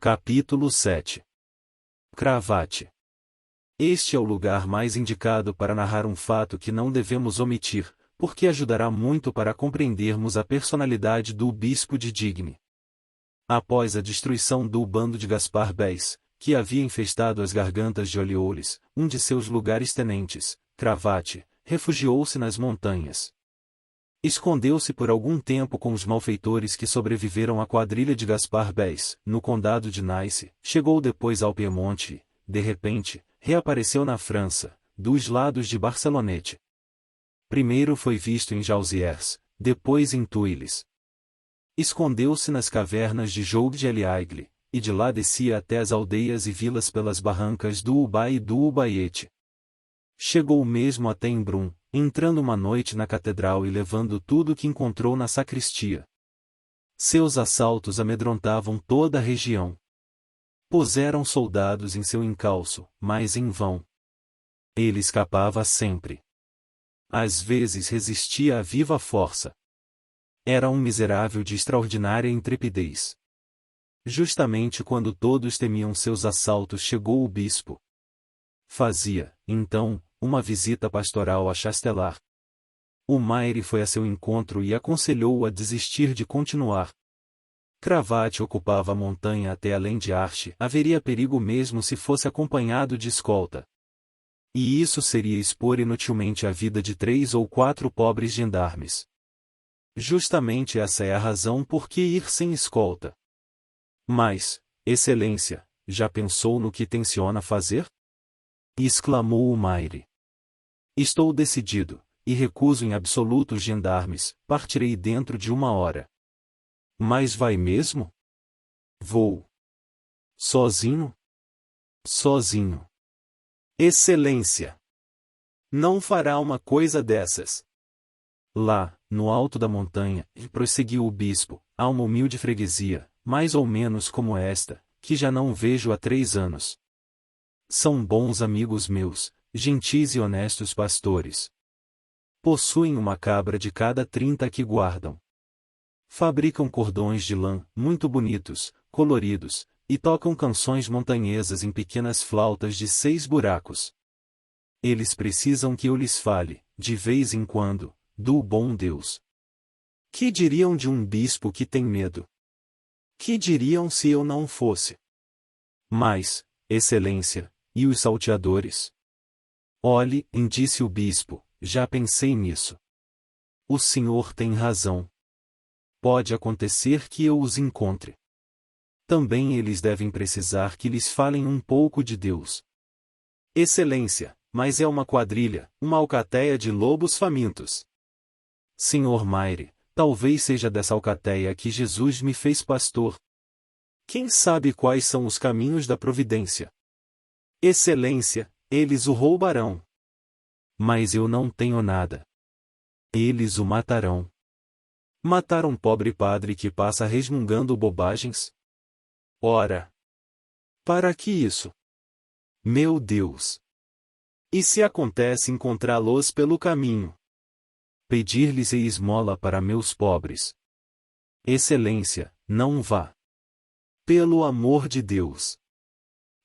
Capítulo 7. Cravate. Este é o lugar mais indicado para narrar um fato que não devemos omitir, porque ajudará muito para compreendermos a personalidade do bispo de Digne. Após a destruição do bando de Gaspar Bèze, que havia infestado as gargantas de Olioles, um de seus lugares tenentes, Cravate, refugiou-se nas montanhas. Escondeu-se por algum tempo com os malfeitores que sobreviveram à quadrilha de Gaspar Bèze, no condado de Nice, chegou depois ao Piemonte e, de repente, reapareceu na França, dos lados de Barcelonete. Primeiro foi visto em Jauziers, depois em Tuiles. Escondeu-se nas cavernas de Joug de l'Aigle, e de lá descia até as aldeias e vilas pelas barrancas do Ubaye e do Ubayete. Chegou mesmo até Embrun, entrando uma noite na catedral e levando tudo o que encontrou na sacristia. Seus assaltos amedrontavam toda a região. Puseram soldados em seu encalço, mas em vão. Ele escapava sempre. Às vezes resistia à viva força. Era um miserável de extraordinária intrepidez. Justamente quando todos temiam seus assaltos chegou o bispo. Fazia, então, uma visita pastoral a Chastelar. O Maire foi a seu encontro e aconselhou-o a desistir de continuar. Cravate ocupava a montanha até além de Arche, haveria perigo mesmo se fosse acompanhado de escolta. E isso seria expor inutilmente a vida de 3 ou 4 pobres gendarmes. Justamente essa é a razão por que ir sem escolta. Mas, Excelência, já pensou no que tenciona fazer? Exclamou o Maire. Estou decidido, e recuso em absoluto os gendarmes, partirei dentro de 1 hora. Mas vai mesmo? Vou. Sozinho? Sozinho. Excelência! Não fará uma coisa dessas. Lá, no alto da montanha, prosseguiu o bispo, há uma humilde freguesia, mais ou menos como esta, que já não vejo há 3 anos. São bons amigos meus, gentis e honestos pastores. Possuem uma cabra de cada 30 que guardam. Fabricam cordões de lã, muito bonitos, coloridos, e tocam canções montanhesas em pequenas flautas de 6 buracos. Eles precisam que eu lhes fale, de vez em quando, do bom Deus. Que diriam de um bispo que tem medo? Que diriam se eu não fosse? Mas, Excelência, e os salteadores? Olhe, disse o bispo, já pensei nisso. O senhor tem razão. Pode acontecer que eu os encontre. Também eles devem precisar que lhes falem um pouco de Deus. Excelência, mas é uma quadrilha, uma alcateia de lobos famintos. Senhor Maire, talvez seja dessa alcateia que Jesus me fez pastor. Quem sabe quais são os caminhos da providência? Excelência, eles o roubarão. Mas eu não tenho nada. Eles o matarão. Matar um pobre padre que passa resmungando bobagens? Ora! Para que isso? Meu Deus! E se acontece encontrá-los pelo caminho? Pedir-lhes esmola para meus pobres. Excelência, não vá. Pelo amor de Deus!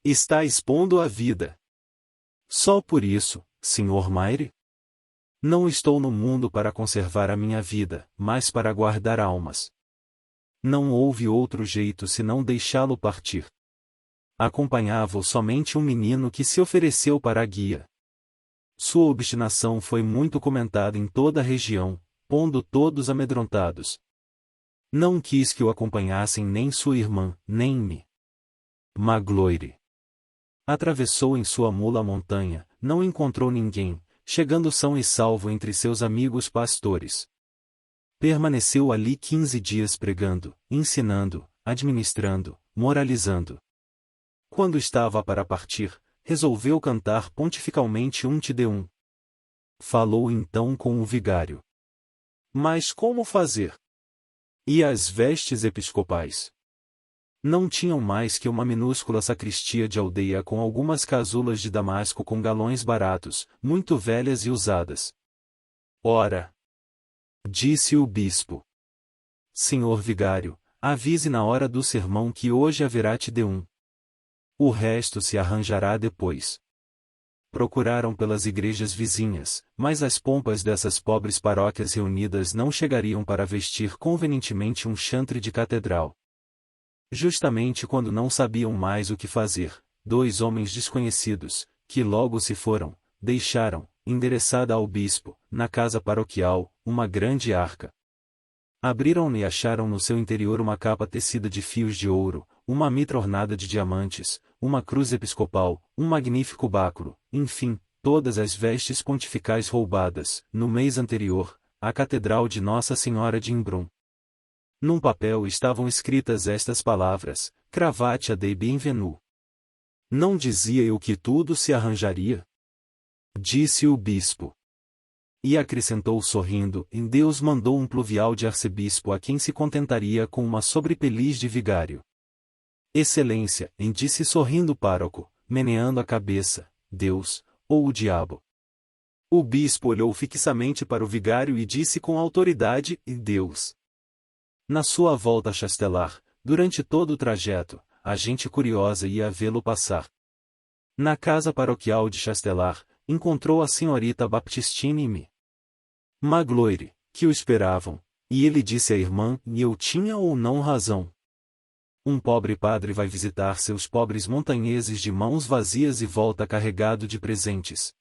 Está expondo a vida. Só por isso, Sr. Maire? Não estou no mundo para conservar a minha vida, mas para guardar almas. Não houve outro jeito senão deixá-lo partir. Acompanhava-o somente um menino que se ofereceu para a guia. Sua obstinação foi muito comentada em toda a região, pondo todos amedrontados. Não quis que o acompanhassem nem sua irmã, nem me. Magloire. Atravessou em sua mula a montanha, não encontrou ninguém, chegando são e salvo entre seus amigos pastores. Permaneceu ali 15 dias pregando, ensinando, administrando, moralizando. Quando estava para partir, resolveu cantar pontificalmente um Te Deum. Falou então com o vigário. Mas como fazer? E as vestes episcopais? Não tinham mais que uma minúscula sacristia de aldeia com algumas casulas de damasco com galões baratos, muito velhas e usadas. Ora! Disse o bispo. Senhor vigário, Avise na hora do sermão que hoje haverá te de um. O resto se arranjará depois. Procuraram pelas igrejas vizinhas, mas as pompas dessas pobres paróquias reunidas não chegariam para vestir convenientemente um chantre de catedral. Justamente quando não sabiam mais o que fazer, dois homens desconhecidos, que logo se foram, deixaram, endereçada ao bispo, na casa paroquial, uma grande arca. Abriram-na e acharam no seu interior uma capa tecida de fios de ouro, uma mitra ornada de diamantes, uma cruz episcopal, um magnífico báculo, enfim, todas as vestes pontificais roubadas, no mês anterior, à Catedral de Nossa Senhora de Embrun. Num papel estavam escritas estas palavras: Cravatia dei bienvenu. Não dizia eu que tudo se arranjaria? Disse o bispo. E acrescentou sorrindo: em Deus mandou um pluvial de arcebispo a quem se contentaria com uma sobrepeliz de vigário. Excelência, disse sorrindo o pároco, meneando a cabeça, Deus, ou o diabo. O bispo olhou fixamente para o vigário e disse com autoridade: Deus. Na sua volta a Chastelar, durante todo o trajeto, a gente curiosa ia vê-lo passar. Na casa paroquial de Chastelar, encontrou a senhorita Baptistine e me. Magloire, que o esperavam, e ele disse à irmã: e eu tinha ou não razão. Um pobre padre vai visitar seus pobres montanheses de mãos vazias e volta carregado de presentes.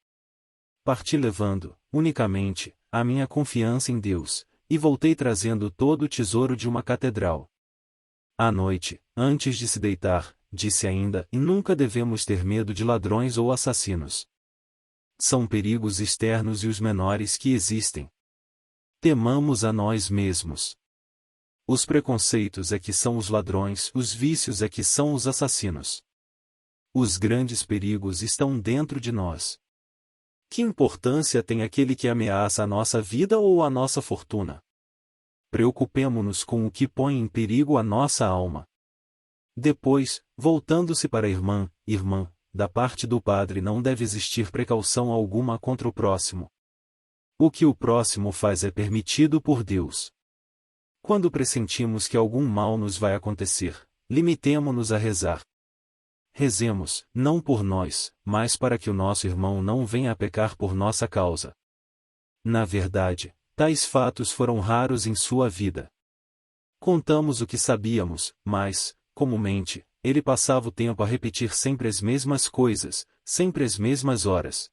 Parti levando, unicamente, a minha confiança em Deus, e voltei trazendo todo o tesouro de uma catedral. À noite, antes de se deitar, disse ainda: e nunca devemos ter medo de ladrões ou assassinos. São perigos externos e os menores que existem. Temamos a nós mesmos. Os preconceitos é que são os ladrões, os vícios é que são os assassinos. Os grandes perigos estão dentro de nós. Que importância tem aquele que ameaça a nossa vida ou a nossa fortuna? Preocupemo-nos com o que põe em perigo a nossa alma. Depois, voltando-se para a irmã, da parte do padre não deve existir precaução alguma contra o próximo. O que o próximo faz é permitido por Deus. Quando pressentimos que algum mal nos vai acontecer, limitemo-nos a rezar. Rezemos, não por nós, mas para que o nosso irmão não venha a pecar por nossa causa. Na verdade, tais fatos foram raros em sua vida. Contamos o que sabíamos, mas, comumente, ele passava o tempo a repetir sempre as mesmas coisas, sempre as mesmas horas.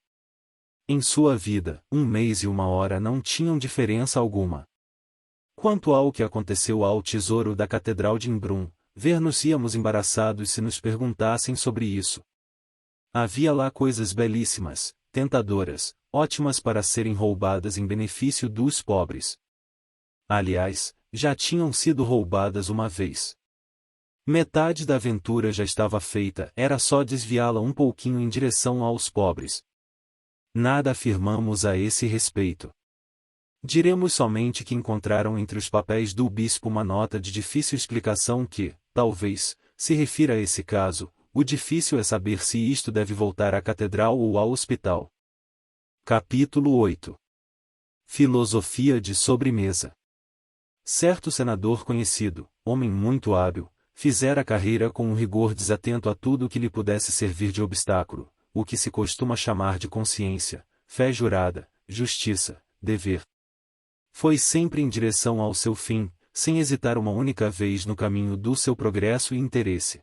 Em sua vida, um mês e uma hora não tinham diferença alguma. Quanto ao que aconteceu ao tesouro da Catedral de Embrun, ver-nos-íamos embaraçados se nos perguntassem sobre isso. Havia lá coisas belíssimas, tentadoras, ótimas para serem roubadas em benefício dos pobres. Aliás, já tinham sido roubadas uma vez. Metade da aventura já estava feita, era só desviá-la um pouquinho em direção aos pobres. Nada afirmamos a esse respeito. Diremos somente que encontraram entre os papéis do bispo uma nota de difícil explicação que, talvez, se refira a esse caso. O difícil é saber se isto deve voltar à catedral ou ao hospital. Capítulo 8. Filosofia de sobremesa. Certo senador conhecido, homem muito hábil, fizera carreira com um rigor desatento a tudo o que lhe pudesse servir de obstáculo, o que se costuma chamar de consciência, fé jurada, justiça, dever. Foi sempre em direção ao seu fim, sem hesitar uma única vez no caminho do seu progresso e interesse.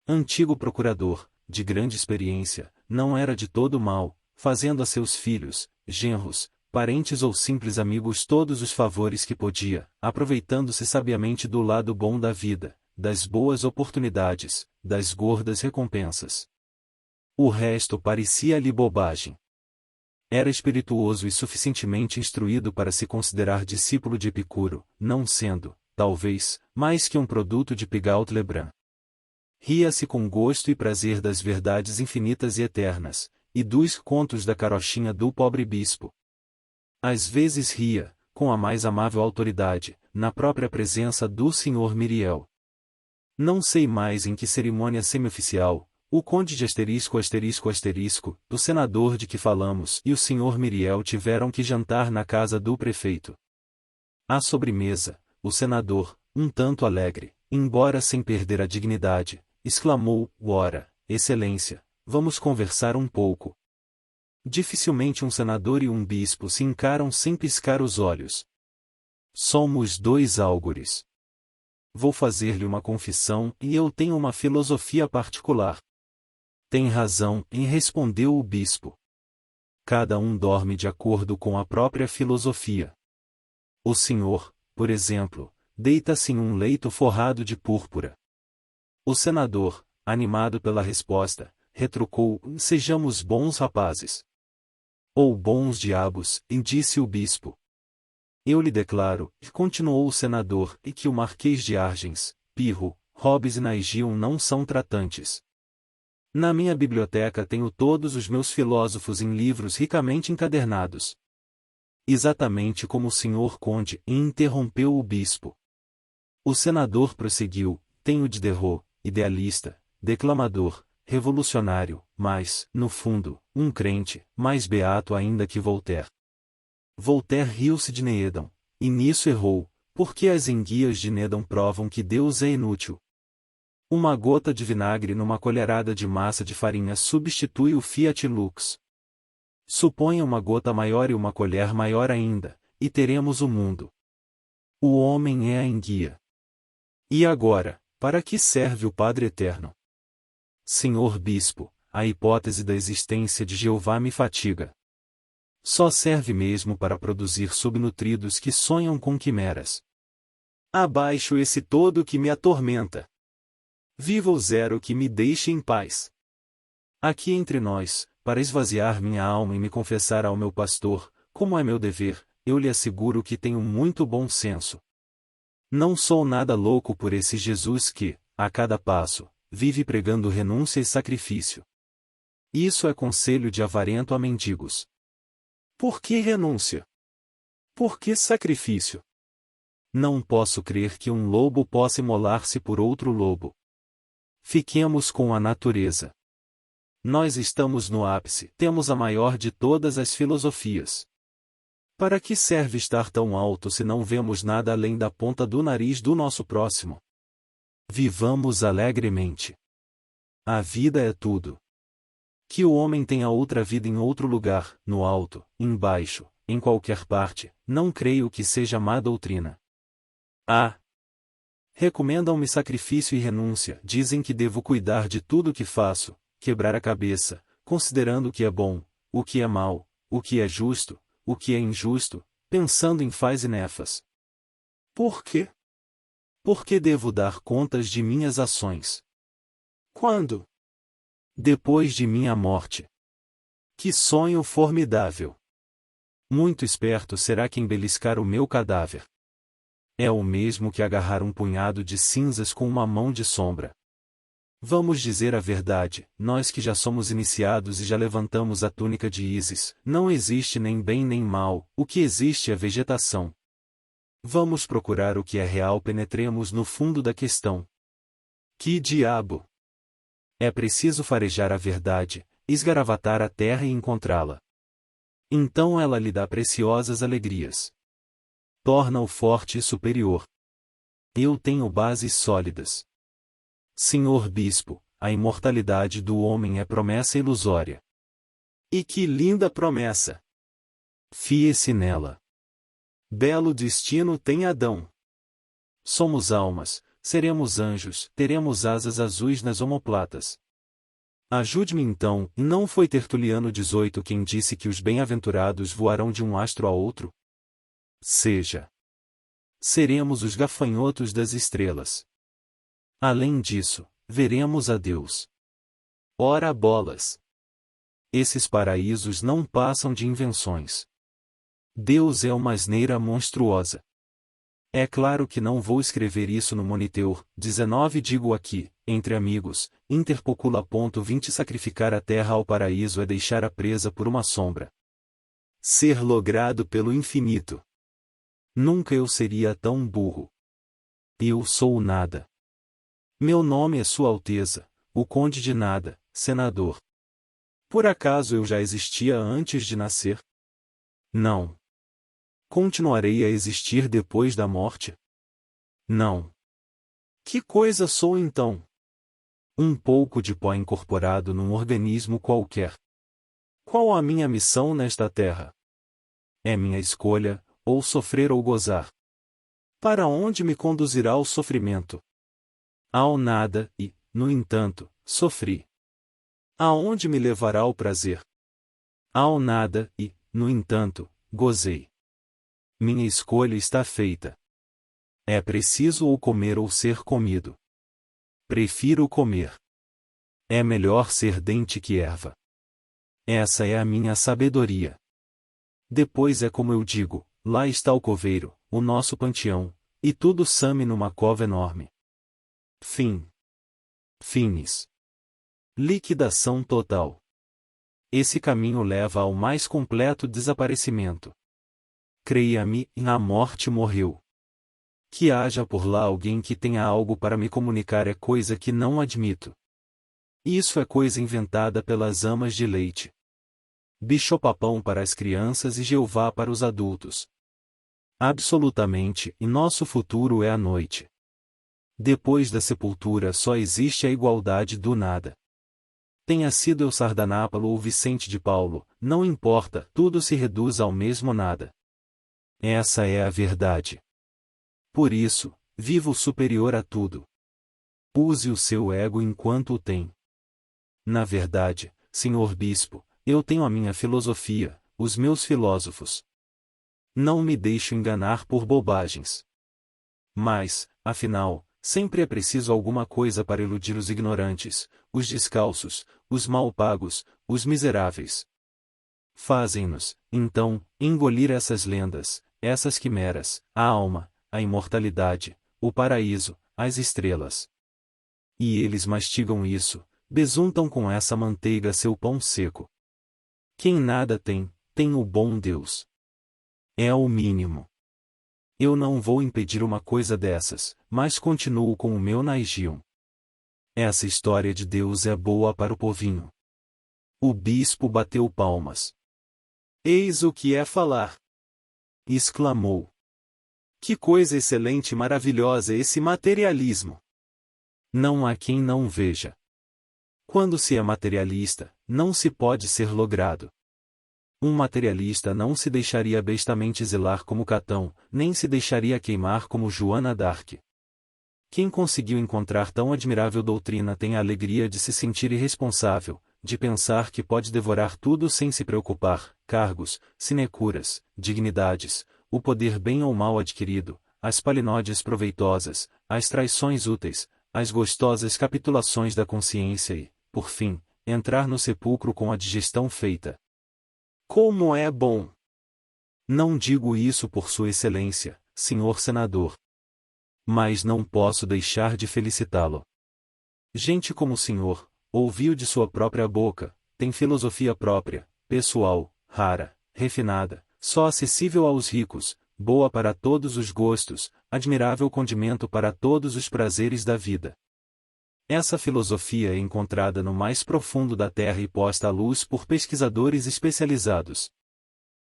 Antigo procurador, de grande experiência, não era de todo mau, fazendo a seus filhos, genros, parentes ou simples amigos todos os favores que podia, aproveitando-se sabiamente do lado bom da vida, das boas oportunidades, das gordas recompensas. O resto parecia-lhe bobagem. Era espirituoso e suficientemente instruído para se considerar discípulo de Epicuro, não sendo, talvez, mais que um produto de Pigault Lebrun. Ria-se com gosto e prazer das verdades infinitas e eternas, e dos contos da carochinha do pobre bispo. Às vezes ria, com a mais amável autoridade, na própria presença do Sr. Myriel. Não sei mais em que cerimônia semioficial, o conde de do senador de que falamos e o Sr. Myriel tiveram que jantar na casa do prefeito. À sobremesa, o senador, um tanto alegre, embora sem perder a dignidade, exclamou: Ora, Excelência, vamos conversar um pouco. Dificilmente um senador e um bispo se encaram sem piscar os olhos. Somos dois álgures. Vou fazer-lhe uma confissão e eu tenho uma filosofia particular. Tem razão, respondeu o bispo. Cada um dorme de acordo com a própria filosofia. O senhor, por exemplo, deita-se em um leito forrado de púrpura. O senador, animado pela resposta, retrucou: Sejamos bons rapazes. Ou bons diabos, disse o bispo. Eu lhe declaro, continuou o senador, que o Marquês de Argens, Pirro, Hobbes e Naigion não são tratantes. Na minha biblioteca tenho todos os meus filósofos em livros ricamente encadernados. Exatamente como o senhor conde, interrompeu o bispo. O senador prosseguiu: tenho Diderot, idealista, declamador, revolucionário, mas, no fundo, um crente, mais beato ainda que Voltaire. Voltaire riu-se de Néedon, e nisso errou, porque as enguias de Néedon provam que Deus é inútil. Uma gota de vinagre numa colherada de massa de farinha substitui o Fiat Lux. Suponha uma gota maior e uma colher maior ainda, e teremos o mundo. O homem é a enguia. E agora, para que serve o Padre Eterno? Senhor Bispo, a hipótese da existência de Jeová me fatiga. Só serve mesmo para produzir subnutridos que sonham com quimeras. Abaixo esse todo que me atormenta. Viva o zero que me deixe em paz. Aqui entre nós, para esvaziar minha alma e me confessar ao meu pastor, como é meu dever, eu lhe asseguro que tenho muito bom senso. Não sou nada louco por esse Jesus que, a cada passo, vive pregando renúncia e sacrifício. Isso é conselho de avarento a mendigos. Por que renúncia? Por que sacrifício? Não posso crer que um lobo possa imolar-se por outro lobo. Fiquemos com a natureza. Nós estamos no ápice, temos a maior de todas as filosofias. Para que serve estar tão alto se não vemos nada além da ponta do nariz do nosso próximo? Vivamos alegremente. A vida é tudo. Que o homem tenha outra vida em outro lugar, no alto, embaixo, em qualquer parte, não creio que seja má doutrina. Ah! Recomendam-me sacrifício e renúncia, dizem que devo cuidar de tudo o que faço, quebrar a cabeça, considerando o que é bom, o que é mal, o que é justo, o que é injusto, pensando em faz e nefas. Por quê? Porque devo dar contas de minhas ações. Quando? Depois de minha morte. Que sonho formidável! Muito esperto será quem beliscar o meu cadáver. É o mesmo que agarrar um punhado de cinzas com uma mão de sombra. Vamos dizer a verdade, nós que já somos iniciados e já levantamos a túnica de Ísis, não existe nem bem nem mal, o que existe é vegetação. Vamos procurar o que é real, penetremos no fundo da questão. Que diabo! É preciso farejar a verdade, esgaravatar a terra e encontrá-la. Então ela lhe dá preciosas alegrias. Torna-o forte e superior. Eu tenho bases sólidas. Senhor Bispo, a imortalidade do homem é promessa ilusória. E que linda promessa! Fie-se nela. Belo destino tem Adão. Somos almas, seremos anjos, teremos asas azuis nas omoplatas. Ajude-me então, não foi Tertuliano XVIII quem disse que os bem-aventurados voarão de um astro a outro? Seja. Seremos os gafanhotos das estrelas. Além disso, veremos a Deus. Ora bolas! Esses paraísos não passam de invenções. Deus é uma asneira monstruosa. É claro que não vou escrever isso no Moniteur, 19 digo aqui, entre amigos, interpocula.20 sacrificar a terra ao paraíso é deixar a presa por uma sombra. Ser logrado pelo infinito. Nunca eu seria tão burro. Eu sou o nada. Meu nome é Sua Alteza, o Conde de Nada, senador. Por acaso eu já existia antes de nascer? Não. Continuarei a existir depois da morte? Não. Que coisa sou então? Um pouco de pó incorporado num organismo qualquer. Qual a minha missão nesta terra? É minha escolha, ou sofrer ou gozar. Para onde me conduzirá o sofrimento? Ao nada, e, no entanto, sofri. Aonde me levará o prazer? Ao nada, e, no entanto, gozei. Minha escolha está feita. É preciso ou comer ou ser comido. Prefiro comer. É melhor ser dente que erva. Essa é a minha sabedoria. Depois é como eu digo, lá está o coveiro, o nosso panteão, e tudo some numa cova enorme. Fim. Finis. Liquidação total. Esse caminho leva ao mais completo desaparecimento. Creia-me, a morte morreu. Que haja por lá alguém que tenha algo para me comunicar é coisa que não admito. Isso é coisa inventada pelas amas de leite. Bicho-papão para as crianças e Jeová para os adultos. Absolutamente, e nosso futuro é a noite. Depois da sepultura só existe a igualdade do nada. Tenha sido eu Sardanápalo ou Vicente de Paulo, não importa, tudo se reduz ao mesmo nada. Essa é a verdade. Por isso, viva o superior a tudo. Use o seu ego enquanto o tem. Na verdade, senhor bispo, eu tenho a minha filosofia, os meus filósofos. Não me deixo enganar por bobagens. Mas, afinal, sempre é preciso alguma coisa para iludir os ignorantes, os descalços, os mal pagos, os miseráveis. Fazem-nos, então, engolir essas lendas, essas quimeras, a alma, a imortalidade, o paraíso, as estrelas. E eles mastigam isso, besuntam com essa manteiga seu pão seco. Quem nada tem, tem o bom Deus. É o mínimo. Eu não vou impedir uma coisa dessas, mas continuo com o meu Naigion. Essa história de Deus é boa para o povinho. O bispo bateu palmas. Eis o que é falar! Exclamou. Que coisa excelente e maravilhosa esse materialismo! Não há quem não veja. Quando se é materialista, não se pode ser logrado. Um materialista não se deixaria bestamente zelar como Catão, nem se deixaria queimar como Joana d'Arc. Quem conseguiu encontrar tão admirável doutrina tem a alegria de se sentir irresponsável, de pensar que pode devorar tudo sem se preocupar, cargos, sinecuras, dignidades, o poder bem ou mal adquirido, as palinódias proveitosas, as traições úteis, as gostosas capitulações da consciência e, por fim, entrar no sepulcro com a digestão feita. Como é bom! Não digo isso por Sua Excelência, senhor senador. Mas não posso deixar de felicitá-lo. Gente como o senhor, ouviu de sua própria boca, tem filosofia própria, pessoal, rara, refinada, só acessível aos ricos, boa para todos os gostos, admirável condimento para todos os prazeres da vida. Essa filosofia é encontrada no mais profundo da terra e posta à luz por pesquisadores especializados.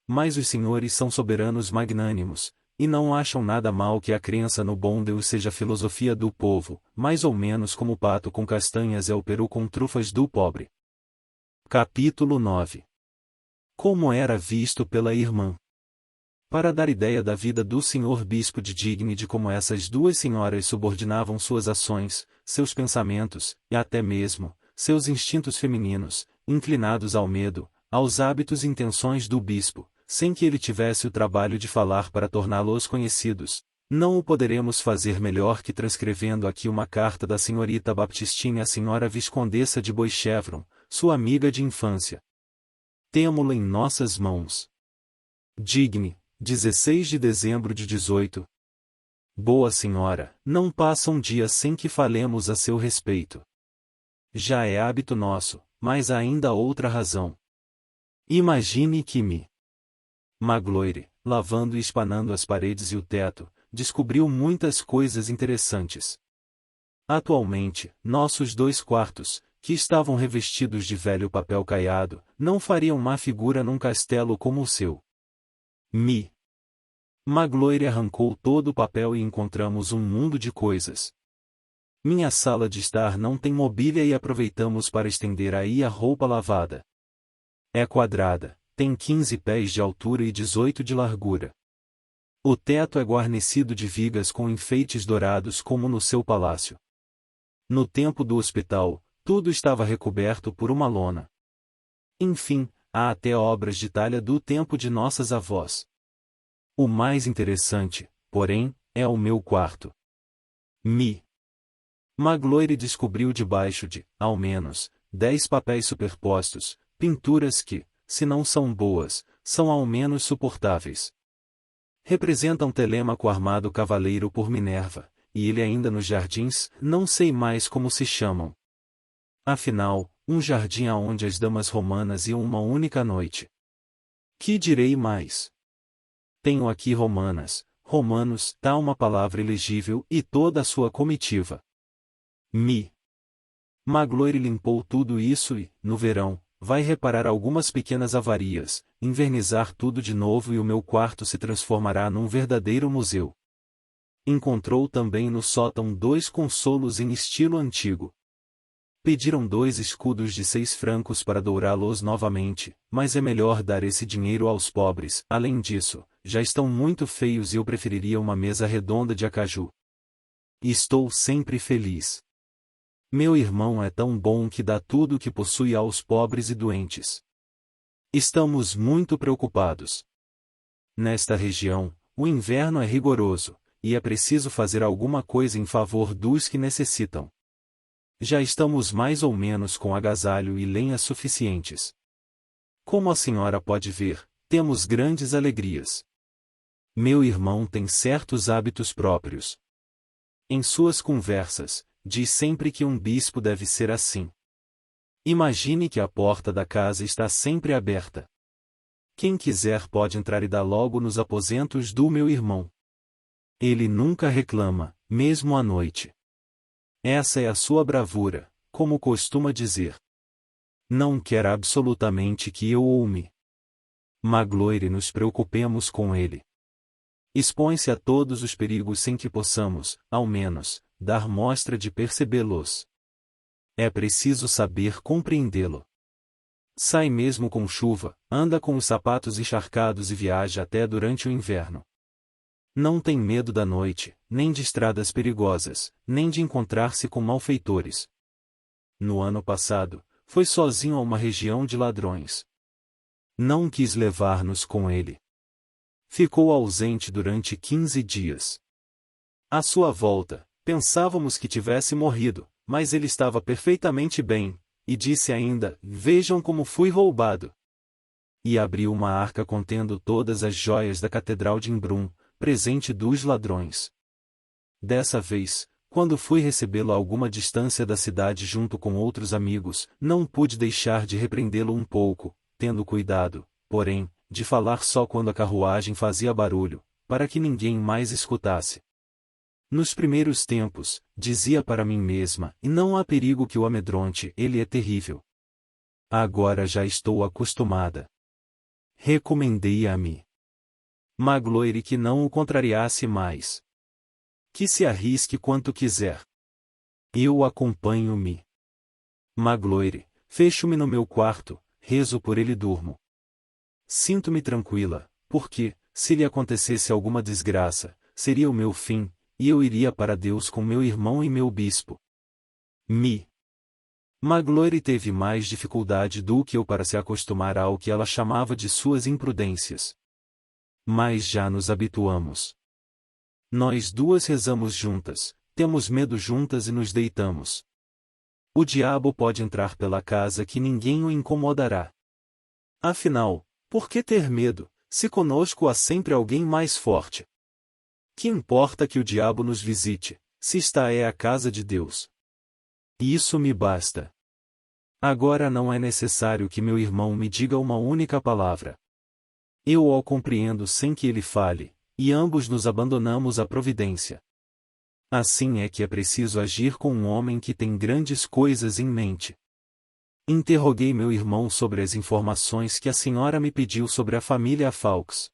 Mas os senhores são soberanos magnânimos, e não acham nada mal que a crença no bom Deus seja a filosofia do povo, mais ou menos como o pato com castanhas é o peru com trufas do pobre. Capítulo 9. Como era visto pela irmã. Para dar ideia da vida do senhor bispo de Digne e de como essas duas senhoras subordinavam suas ações, seus pensamentos, e até mesmo, seus instintos femininos, inclinados ao medo, aos hábitos e intenções do bispo, sem que ele tivesse o trabalho de falar para torná-los conhecidos, não o poderemos fazer melhor que transcrevendo aqui uma carta da senhorita Baptistine à senhora Viscondessa de Boischevron, sua amiga de infância. Temo-la em nossas mãos. Digne, 16 de dezembro de 18. Boa senhora, não passa um dia sem que falemos a seu respeito. Já é hábito nosso, mas há ainda outra razão. Imagine que Magloire, lavando e espanando as paredes e o teto, descobriu muitas coisas interessantes. Atualmente, nossos 2 quartos, que estavam revestidos de velho papel caiado, não fariam má figura num castelo como o seu. Magloire arrancou todo o papel e encontramos um mundo de coisas. Minha sala de estar não tem mobília e aproveitamos para estender aí a roupa lavada. É quadrada, tem 15 pés de altura e 18 de largura. O teto é guarnecido de vigas com enfeites dourados como no seu palácio. No tempo do hospital, tudo estava recoberto por uma lona. Enfim, há até obras de talha do tempo de nossas avós. O mais interessante, porém, é o meu quarto. Magloire descobriu debaixo de, ao menos, 10 papéis superpostos, pinturas que, se não são boas, são ao menos suportáveis. Representam Telêmaco armado cavaleiro por Minerva, e ele ainda nos jardins, não sei mais como se chamam. Afinal, um jardim aonde as damas romanas iam uma única noite. Que direi mais? Tenho aqui romanas, romanos, tá uma palavra elegível e toda a sua comitiva. Magloire limpou tudo isso e, no verão, vai reparar algumas pequenas avarias, invernizar tudo de novo e o meu quarto se transformará num verdadeiro museu. Encontrou também no sótão 2 consolos em estilo antigo. Pediram 2 escudos de 6 francos para dourá-los novamente, mas é melhor dar esse dinheiro aos pobres. Além disso, já estão muito feios e eu preferiria uma mesa redonda de acaju. Estou sempre feliz. Meu irmão é tão bom que dá tudo o que possui aos pobres e doentes. Estamos muito preocupados. Nesta região, o inverno é rigoroso, e é preciso fazer alguma coisa em favor dos que necessitam. Já estamos mais ou menos com agasalho e lenha suficientes. Como a senhora pode ver, temos grandes alegrias. Meu irmão tem certos hábitos próprios. Em suas conversas, diz sempre que um bispo deve ser assim. Imagine que a porta da casa está sempre aberta. Quem quiser pode entrar e dar logo nos aposentos do meu irmão. Ele nunca reclama, mesmo à noite. Essa é a sua bravura, como costuma dizer. Não quer absolutamente que eu ou Magloire nos preocupemos com ele. Expõe-se a todos os perigos sem que possamos, ao menos, dar mostra de percebê-los. É preciso saber compreendê-lo. Sai mesmo com chuva, anda com os sapatos encharcados e viaja até durante o inverno. Não tem medo da noite, nem de estradas perigosas, nem de encontrar-se com malfeitores. No ano passado, foi sozinho a uma região de ladrões. Não quis levar-nos com ele. Ficou ausente durante 15 dias. À sua volta, pensávamos que tivesse morrido, mas ele estava perfeitamente bem, e disse ainda: "Vejam como fui roubado." E abriu uma arca contendo todas as joias da Catedral de Embrun, presente dos ladrões. Dessa vez, quando fui recebê-lo a alguma distância da cidade junto com outros amigos, não pude deixar de repreendê-lo um pouco, tendo cuidado, porém, de falar só quando a carruagem fazia barulho, para que ninguém mais escutasse. Nos primeiros tempos, dizia para mim mesma, e não há perigo que o amedronte, ele é terrível. Agora já estou acostumada. Recomendei a Magloire que não o contrariasse mais. Que se arrisque quanto quiser. Eu acompanho-me. Magloire, fecho-me no meu quarto, rezo por ele e durmo. Sinto-me tranquila, porque, se lhe acontecesse alguma desgraça, seria o meu fim, e eu iria para Deus com meu irmão e meu bispo. Magloire teve mais dificuldade do que eu para se acostumar ao que ela chamava de suas imprudências. Mas já nos habituamos. Nós duas rezamos juntas, temos medo juntas e nos deitamos. O diabo pode entrar pela casa que ninguém o incomodará. Afinal, por que ter medo, se conosco há sempre alguém mais forte? Que importa que o diabo nos visite, se esta é a casa de Deus? Isso me basta. Agora não é necessário que meu irmão me diga uma única palavra. Eu o compreendo sem que ele fale, e ambos nos abandonamos à providência. Assim é que é preciso agir com um homem que tem grandes coisas em mente. Interroguei meu irmão sobre as informações que a senhora me pediu sobre a família Fawkes.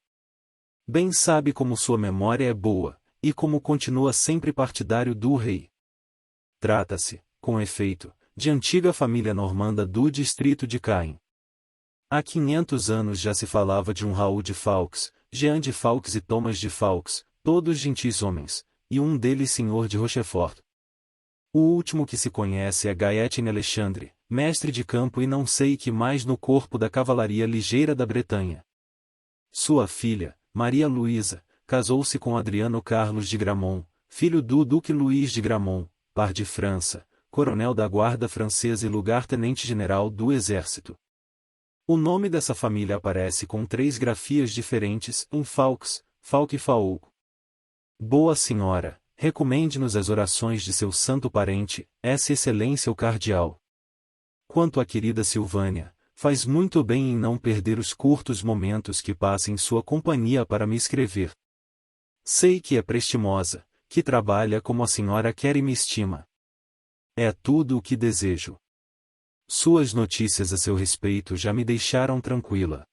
Bem sabe como sua memória é boa, e como continua sempre partidário do rei. Trata-se, com efeito, de antiga família normanda do distrito de Caen. Há 500 anos já se falava de um Raul de Fawkes, Jean de Fawkes e Thomas de Fawkes, todos gentis homens, e um deles senhor de Rochefort. O último que se conhece é Gaëtine Alexandre, mestre de campo e não sei que mais no corpo da cavalaria ligeira da Bretanha. Sua filha, Maria Luísa, casou-se com Adriano Carlos de Gramont, filho do Duque Luís de Gramont, par de França, coronel da guarda francesa e lugar-tenente-general do exército. O nome dessa família aparece com 3 grafias diferentes, um Fawkes, Falk e Faouco. Boa Senhora, recomende-nos as orações de seu santo parente, Essa Excelência o Cardeal. Quanto à querida Silvânia, faz muito bem em não perder os curtos momentos que passa em sua companhia para me escrever. Sei que é prestimosa, que trabalha como a senhora quer e me estima. É tudo o que desejo. Suas notícias a seu respeito já me deixaram tranquila.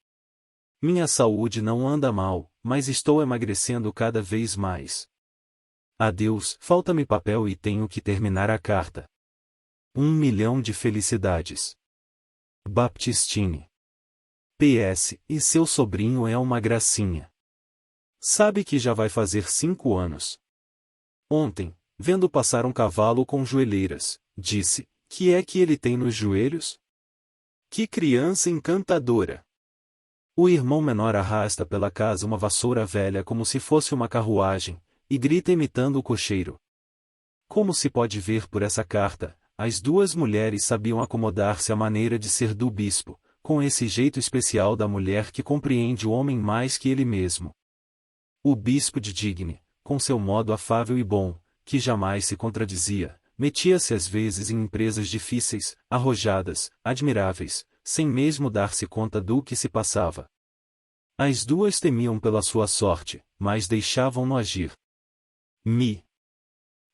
Minha saúde não anda mal, mas estou emagrecendo cada vez mais. Adeus, falta-me papel e tenho que terminar a carta. 1.000.000 de felicidades. Baptistine. PS, e seu sobrinho é uma gracinha. Sabe que já vai fazer 5 anos. Ontem, vendo passar um cavalo com joelheiras, disse, que é que ele tem nos joelhos? Que criança encantadora! O irmão menor arrasta pela casa uma vassoura velha como se fosse uma carruagem, e grita imitando o cocheiro. Como se pode ver por essa carta, as 2 mulheres sabiam acomodar-se à maneira de ser do bispo, com esse jeito especial da mulher que compreende o homem mais que ele mesmo. O bispo de Digne, com seu modo afável e bom, que jamais se contradizia, metia-se às vezes em empresas difíceis, arrojadas, admiráveis, sem mesmo dar-se conta do que se passava. As 2 temiam pela sua sorte, mas deixavam-no agir.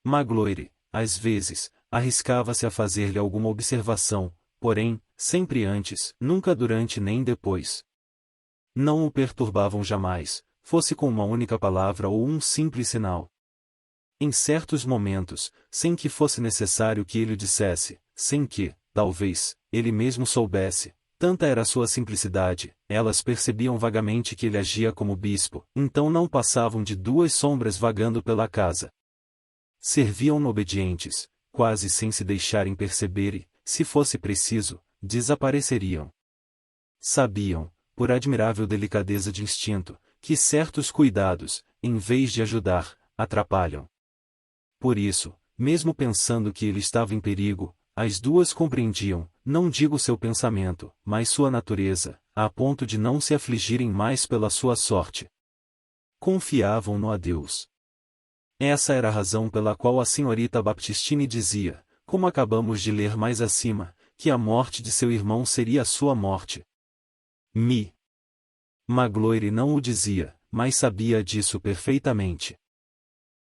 Magloire, às vezes, arriscava-se a fazer-lhe alguma observação, porém, sempre antes, nunca durante nem depois. Não o perturbavam jamais, fosse com uma única palavra ou um simples sinal. Em certos momentos, sem que fosse necessário que ele o dissesse, sem que, talvez, ele mesmo soubesse, tanta era a sua simplicidade, elas percebiam vagamente que ele agia como bispo, então não passavam de 2 sombras vagando pela casa. Serviam-no obedientes, quase sem se deixarem perceber e, se fosse preciso, desapareceriam. Sabiam, por admirável delicadeza de instinto, que certos cuidados, em vez de ajudar, atrapalham. Por isso, mesmo pensando que ele estava em perigo, as 2 compreendiam, não digo seu pensamento, mas sua natureza, a ponto de não se afligirem mais pela sua sorte. Confiavam-no a Deus. Essa era a razão pela qual a senhorita Baptistine dizia, como acabamos de ler mais acima, que a morte de seu irmão seria a sua morte. Magloire não o dizia, mas sabia disso perfeitamente.